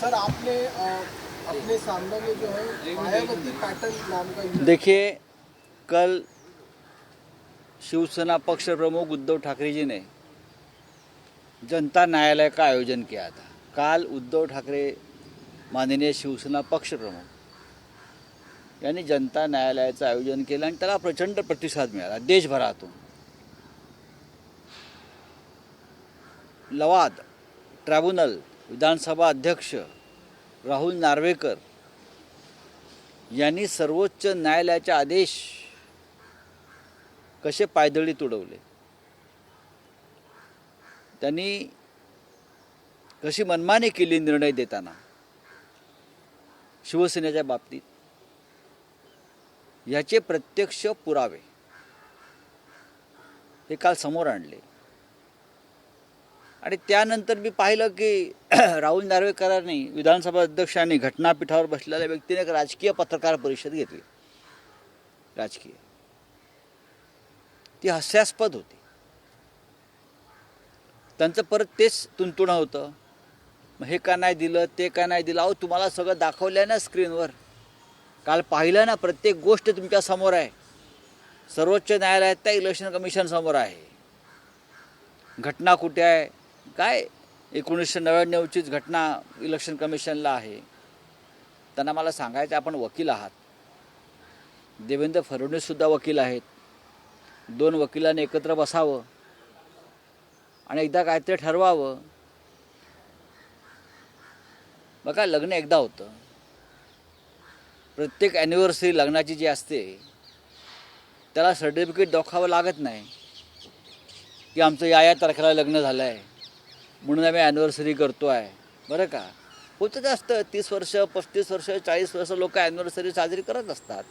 Sir आपने अपने सामने में जो है मायावती पैटर्न नाम का यूज देखिए, कल शिवसेना पक्ष प्रमुख उद्धव ठाकरे जी ने जनता न्यायालय का आयोजन किया था। काल उद्धव ठाकरे माननीय शिवसेना पक्ष प्रमुख यांनी जनता न्यायालयाचं आयोजन केलं आणि त्याला प्रचंड प्रतिसाद मिळाला देशभरातून। लवाद ट्रायब्युनल विधानसभा अध्यक्ष राहुल नार्वेकर यांनी सर्वोच्च न्यायालयाचे आदेश कसे पायदळी तुडवले, त्यांनी कशी मनमानी केली निर्णय देताना शिवसेनेच्या बाबतीत, याचे प्रत्यक्ष पुरावे हे काल समोर आणले। आणि त्यानंतर मी पाहिलं की राहुल नार्वेकरांनी विधानसभा अध्यक्षांनी घटनापीठावर बसलेल्या व्यक्तीने एक राजकीय पत्रकार परिषद घेतली। राजकीय ती हास्यास्पद होती। त्यांचं परत तेच तुंतुणं होतं, मग हे का नाही दिलं, ते का नाही दिलं। अहो, तुम्हाला सगळं दाखवलं ना स्क्रीनवर, काल पाहिलं ना, प्रत्येक गोष्ट तुमच्या समोर आहे। सर्वोच्च न्यायालयात त्या इलेक्शन कमिशन समोर आहे। घटना कुठे आहे, काय 1999चीच घटना इलेक्शन कमिशनला आहे। त्यांना मला सांगायचं, आपण वकील आहात, देवेंद्र फडणवीससुद्धा वकील आहेत, दोन वकिलांनी एकत्र बसावं आणि एकदा काहीतरी ठरवावं। बघा, लग्न एकदा होतं, प्रत्येक ॲनिव्हर्सरी लग्नाची जी असते त्याला सर्टिफिकेट दाखवावं लागत नाही की आमचं या तारखेला लग्न झालं आहे म्हणून आम्ही ॲनिव्हर्सरी करतो आहे। बरं का, होतच असतं, 30 वर्ष 35 वर्ष 40 वर्ष लोक ॲनिव्हर्सरी साजरी करत असतात।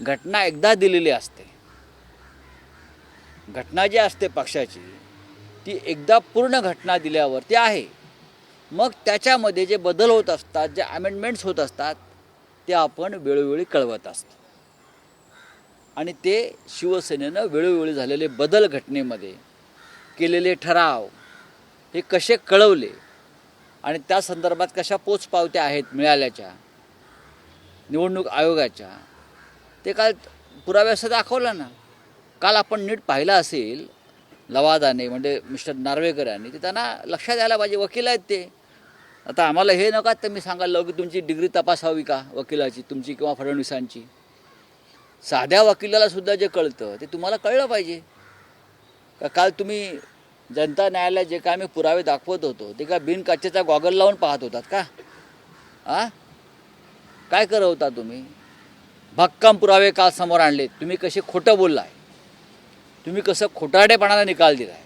घटना एकदा दिलेली असते, घटना जी असते पक्षाची ती एकदा पूर्ण घटना दिल्यावर ती आहे। मग त्याच्यामध्ये जे बदल होत असतात, जे अमेंडमेंट्स होत असतात, ते आपण वेळोवेळी कळवत असतो। आणि ते शिवसेनेनं वेळोवेळी झालेले बदल, घटनेमध्ये केलेले ठराव हे कसे कळवले आणि त्या संदर्भात कशा पोचपावत्या आहेत मिळाल्याच्या निवडणूक आयोगाच्या, ते काल पुराव्यासह दाखवलं ना। काल आपण नीट पाहिलं असेल, लवादाने म्हणजे मिस्टर नार्वेकर यांनी, ते त्यांना लक्षात यायला पाहिजे, वकील आहेत ते। आता आम्हाला हे नका तर मी सांगायला लावू की तुमची डिग्री तपासावी का वकिलाची, तुमची किंवा फडणवीसांची। साध्या वकिलाला सुद्धा जे कळतं ते तुम्हाला कळलं पाहिजे का। काल तुम्ही जनता न्यायालयात जे काय आम्ही पुरावे दाखवत होतो ते का बिनकाचेचा गॉगल लावून पाहत होतात का? काय करत होता तुम्ही? भक्कम पुरावे काल समोर आणले। तुम्ही कसे खोटं बोललाय, तुम्ही कसं खोटारडेपणाला निकाल दिलाय।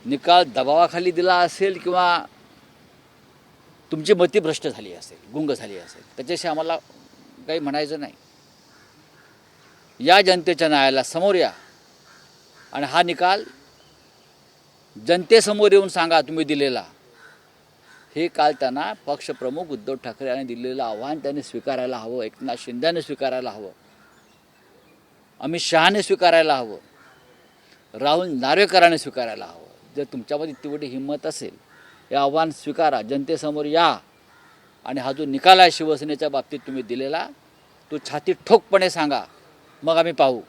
निकाल दबावाखाली दिला असेल किंवा तुमची मती भ्रष्ट झाली असेल, गुंग झाली असेल, त्याच्याशी आम्हाला काही म्हणायचं नाही। या जनतेच्या न्यायालयाला समोर या आणि हा निकाल जनतेसमोर येऊन सांगा तुम्ही दिलेला। हे काल त्यांना पक्षप्रमुख उद्धव ठाकरे यांनी दिलेलं आव्हान त्यांनी स्वीकारायला हवं, एकनाथ शिंदेने स्वीकारायला हवं, अमित शहाने स्वीकारायला हवं, राहुल नार्वेकरांनी स्वीकारायला हवं। जर तुमच्यामध्ये इतकी मोठी हिंमत असेल, हे आव्हान स्वीकारा, जनतेसमोर या आणि हा जो निकाल आहे शिवसेनेच्या बाबतीत तुम्ही दिलेला तो छाती ठोकपणे सांगा, मग आम्ही पाहू।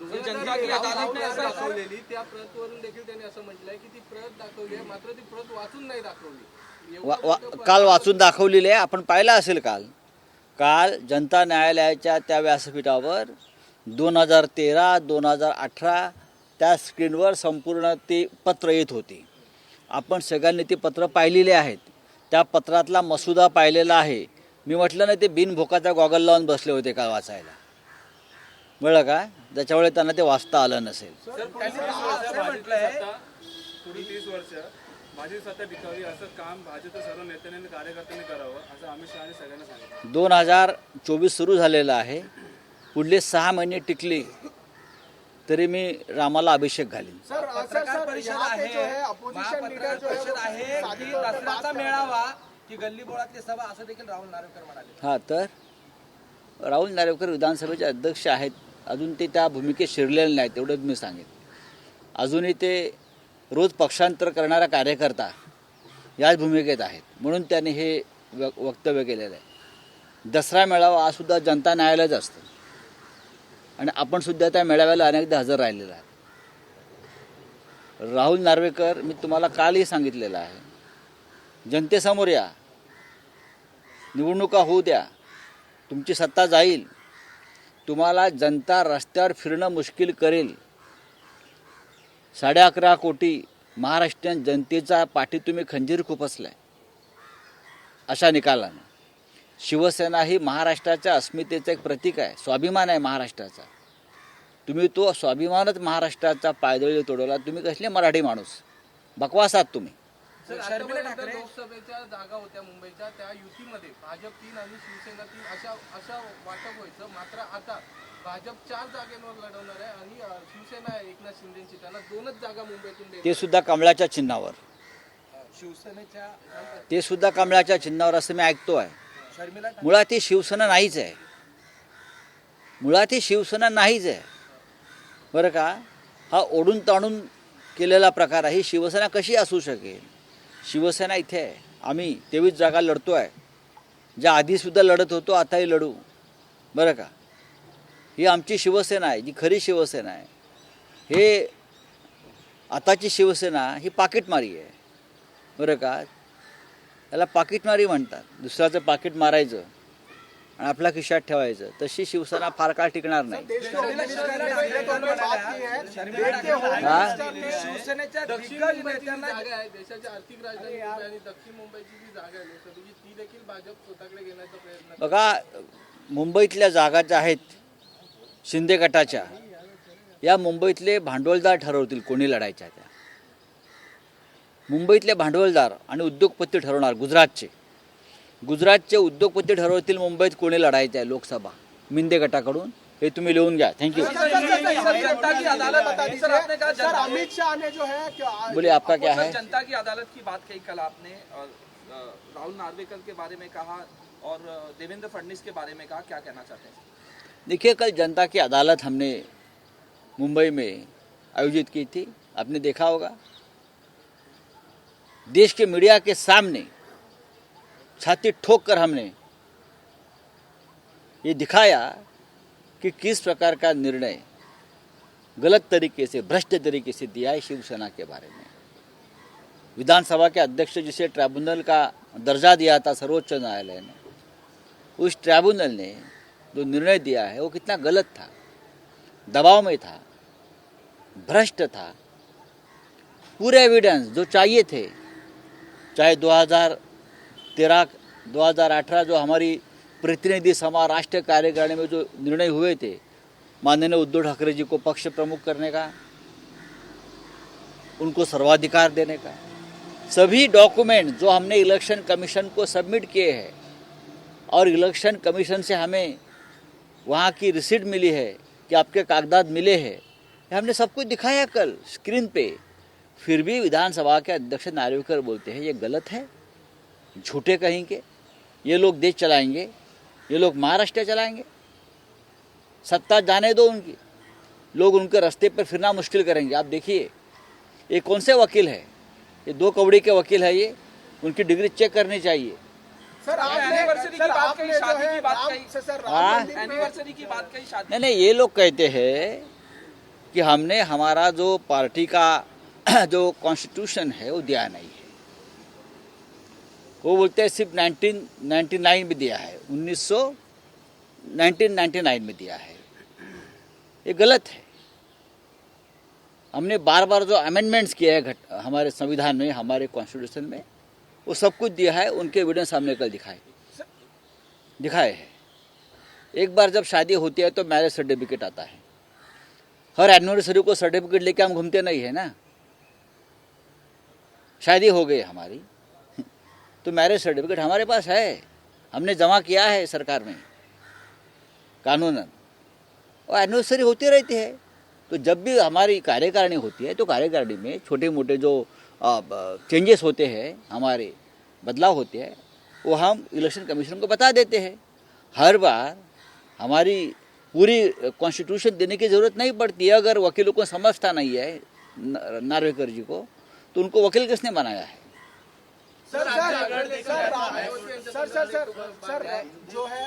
दाखवलेली त्या प्रतवरून देखील त्यांनी असं म्हटलंय की ती प्रत दाखवली आहे, मात्र ती प्रत वाचून नाही दाखवली। काल वाचून दाखवलेली आहे, आपण पाहिलं असेल। काल जनता न्यायालयाच्या त्या व्यासपीठावर 2013 2018 त्या स्क्रीनवर संपूर्ण ते पत्र येत होते। आपण सगळ्यांनी ते पत्र पाहिलेले आहेत, त्या पत्रातला मसुदा पाहिलेला आहे। मी म्हटलं ना, ते बिनभोकाचा गॉगल लावून बसले होते काल वाचायला, बरं का, त्याच्यामुळे त्यांना ते वाचता आलं नसेल। पुढील 30 वर्ष भाजप सत्ता टिकावी असं काम भाजपच्या सर्व नेत्यांनी कार्यकर्त्यांनी करावं असं अमित शहाने सगळ्यांना सांगितलं। 2024 सुरू झालेलं आहे, पुढले 6 महिने टिकले तरी मी रामाला अभिषेक घालीन। पत्रकार परिषद आहे, पत्रकार परिषद आहे की दसऱ्याचा मेळावा की गल्ली बोळातली सभा असं देखील राहुल नार्वेकर म्हणाले। हां, तर राहुल नार्वेकर विधानसभेचे अध्यक्ष आहेत, अजून ते त्या भूमिकेत शिरलेले नाहीत, एवढंच मी सांगेन। अजूनही ते रोज पक्षांतर करणारा कार्यकर्ता याच भूमिकेत आहेत, म्हणून त्यांनी हे वक्तव्य केलेलं आहे. दसरा मेळावा हा सुद्धा जनता न्यायालयाच असतं आणि आपण सुद्धा त्या मेळाव्याला अनेकदा हजर राहिलेला आहे. राहुल नार्वेकर, मी तुम्हाला कालही सांगितलेलं आहे, जनतेसमोर या, निवडणुका होऊ द्या, तुमची सत्ता जाईल, तुम्हाला जनता रस्त्यावर फिरणं मुश्किल करेल. 11.5 कोटी महाराष्ट्रीयन जनतेचा पाठी तुम्ही खंजीर खुपसलाय अशा निकालानं. शिवसेना ही महाराष्ट्राच्या अस्मितेचं एक प्रतीक आहे, स्वाभिमान आहे महाराष्ट्राचा. तुम्ही तो स्वाभिमानच महाराष्ट्राचा पायदळी तोडवला. तुम्ही कसले मराठी माणूस, बकवासात तुम्ही. शर्मिला ठाकरे लोकसभेच्या जागा होत्या मुंबईच्या, त्या युतीमध्ये भाजप 3 आणि शिवसेना 3 अशा वाटप व्हायचं. मात्र आता भाजप 4 जागेवर लढवणार आहे आणि शिवसेना आहे एकनाथ शिंदेची, त्यांना 2च जागा मुंबईतून द्यायच्या. ते सुद्धा कमळाच्या चिन्हावर, शिवसेनेच्या ते सुद्धा कमळाच्या चिन्हावर असं मी ऐकतो आहे. शर्मिला ठाकरे मुळात ही शिवसेना नाहीच आहे, मुळात ही शिवसेना नाहीच आहे बरं का. हा ओढून ताणून केलेला प्रकार आहे. ही शिवसेना कशी असू शकेल? शिवसेना इथे आहे. आम्ही 23 जागा लढतो आहे, ज्या आधीसुद्धा लढत होतो, आताही लढू बरं का. ही आमची शिवसेना आहे, जी खरी शिवसेना आहे. हे आताची शिवसेना ही पाकिटमारी आहे बरं का. त्याला पाकिटमारी म्हणतात. दुसऱ्याचं पाकिट मारायचं आणि आपल्या खिशात ठेवायचं. तशी शिवसेना फार काळ टिकणार नाही. शिवसेनेच्या दक्षिण दिग्गज मुंबईची जी नेत्यांना जागा आहे, देशाची आर्थिक राजधानी मुंबई आणि दक्षिण मुंबईची जी जागा आहे लोकसभेची, ती देखील भाजप स्वतःकडे घेण्याचा प्रयत्न करते. बघा, मुंबईतल्या जागा ज्या आहेत शिंदे गटाच्या, या मुंबईतले भांडवलदार ठरवतील कोणी लढायच्या. त्या मुंबईतले भांडवलदार आणि उद्योगपती ठरवणार. गुजरातचे उद्योगपती ठरवतील मुंबईत कोणी लढायचं आहे लोकसभा मिंदे गटाकडून. हे तुम्ही लिहून घ्या. थँक्यू. जनता की अदालत बता दीजिए। सर, आपने कहा सर, अमित शाह ने जो है बोले आपका क्या है? जनता की अदालत की बात कही कल आपने, और राहुल नार्वेकर के बारे में कहा और देवेंद्र फडणवीस के बारे में कहा, क्या कहना चाहते हैं? देखिए, कल जनता की अदालत हमने मुंबई में आयोजित की थी. आपने देखा होगा, देश के मीडिया के सामने छाती ठोक कर हमने ये दिखाया कि किस प्रकार का निर्णय गलत तरीके से, भ्रष्ट तरीके से दिया है शिवसेना के बारे में. विधानसभा के अध्यक्ष जिसे ट्राइब्यूनल का दर्जा दिया था सर्वोच्च न्यायालय ने, उस ट्राइब्यूनल ने जो निर्णय दिया है वो कितना गलत था, दबाव में था, भ्रष्ट था. पूरे एविडेंस जो चाहिए थे, चाहे 2013 2018 जो हमारी प्रतिनिधि सभा राष्ट्रीय कार्यकारिणी में जो निर्णय हुए थे माननीय उद्धव ठाकरे जी को पक्ष प्रमुख करने का, उनको सर्वाधिकार देने का, सभी डॉक्यूमेंट जो हमने इलेक्शन कमीशन को सबमिट किए हैं और इलेक्शन कमीशन से हमें वहाँ की रिसीट मिली है कि आपके कागजात मिले हैं, हमने सब कुछ दिखाया कल स्क्रीन पे. फिर भी विधानसभा के अध्यक्ष नार्वेकर बोलते हैं ये गलत है, झूठे कहेंगे, ये लोग देश चलाएंगे, ये लोग महाराष्ट्र चलाएंगे, सत्ता जाने दो उनकी, लोग उनके रास्ते पर फिरना मुश्किल करेंगे. आप देखिए ये कौन से वकील है, ये 2 कौड़ी के वकील है, ये उनकी डिग्री चेक करनी चाहिए. सर, एनिवर्सरी की बात कही, शादी की बात कही, हाँ? एनिवर्सरी की बात कही, शादी. नहीं, ये लोग कहते हैं कि हमने हमारा जो पार्टी का जो कॉन्स्टिट्यूशन है वो दिया नहीं है. वो बोलते हैं सिर्फ 1999 में दिया है, 1999 में दिया है. ये गलत है. हमने बार बार जो अमेंडमेंट्स किए हैं हमारे संविधान में, हमारे कॉन्स्टिट्यूशन में, वो सब कुछ दिया है. उनके एविडेंस हमने कल दिखाए हैं. एक बार जब शादी होती है तो मैरिज सर्टिफिकेट आता है. हर एनिवर्सरी को सर्टिफिकेट लेके हम घूमते नहीं है ना. शादी हो गई हमारी तो मैरिज सर्टिफिकेट हमारे पास है, हमने जमा किया है सरकार में कानूनन, और एनिवर्सरी होती रहती है. तो जब भी हमारी कार्यकारिणी होती है तो कार्यकारिणी में छोटे मोटे जो चेंजेस होते हैं, हमारे बदलाव होते हैं, वो हम इलेक्शन कमीशन को बता देते हैं. हर बार हमारी पूरी कॉन्स्टिट्यूशन देने की ज़रूरत नहीं पड़ती है. अगर वकीलों को समझता नहीं है नार्वेकर जी को, तो उनको वकील किसने बनाया है? सर जो है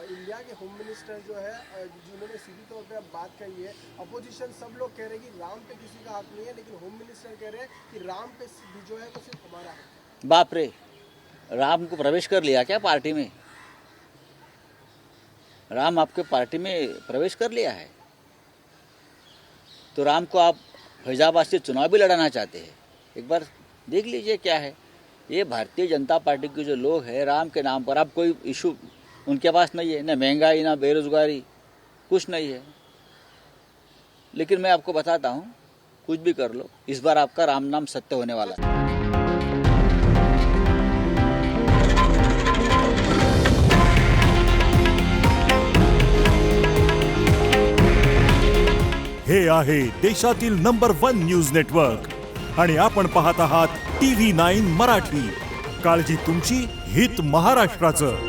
इंडिया के होम मिनिस्टर जो है जिन्होंने सीधी तौर पे अब बात कही है, अपोजिशन सब लोग कह रहे हैं कि राम पे किसी का हक नहीं है, लेकिन होम मिनिस्टर कह रहे हैं कि राम पे जो है तो सिर्फ हमारा हक। बाप रे, राम को प्रवेश कर लिया क्या पार्टी में? राम आपके पार्टी में प्रवेश कर लिया है तो राम को आप फैजाबाद से चुनाव भी लड़ाना चाहते हैं? एक बार देख लीजिए क्या है। ये भारतीय जनता पार्टी के जो लोग हैं, राम के नाम पर अब कोई इशू उनके पास नहीं है, ना महंगाई ना बेरोजगारी, कुछ नहीं है। लेकिन मैं आपको बताता हूँ, कुछ भी कर लो, इस बार आपका राम नाम सत्य होने वाला है। हे आहे देशातील नंबर 1 न्यूज नेटवर्क आणि आपण पाहत आहात TV9 मराठी। काळजी तुमची, हित महाराष्ट्राचं।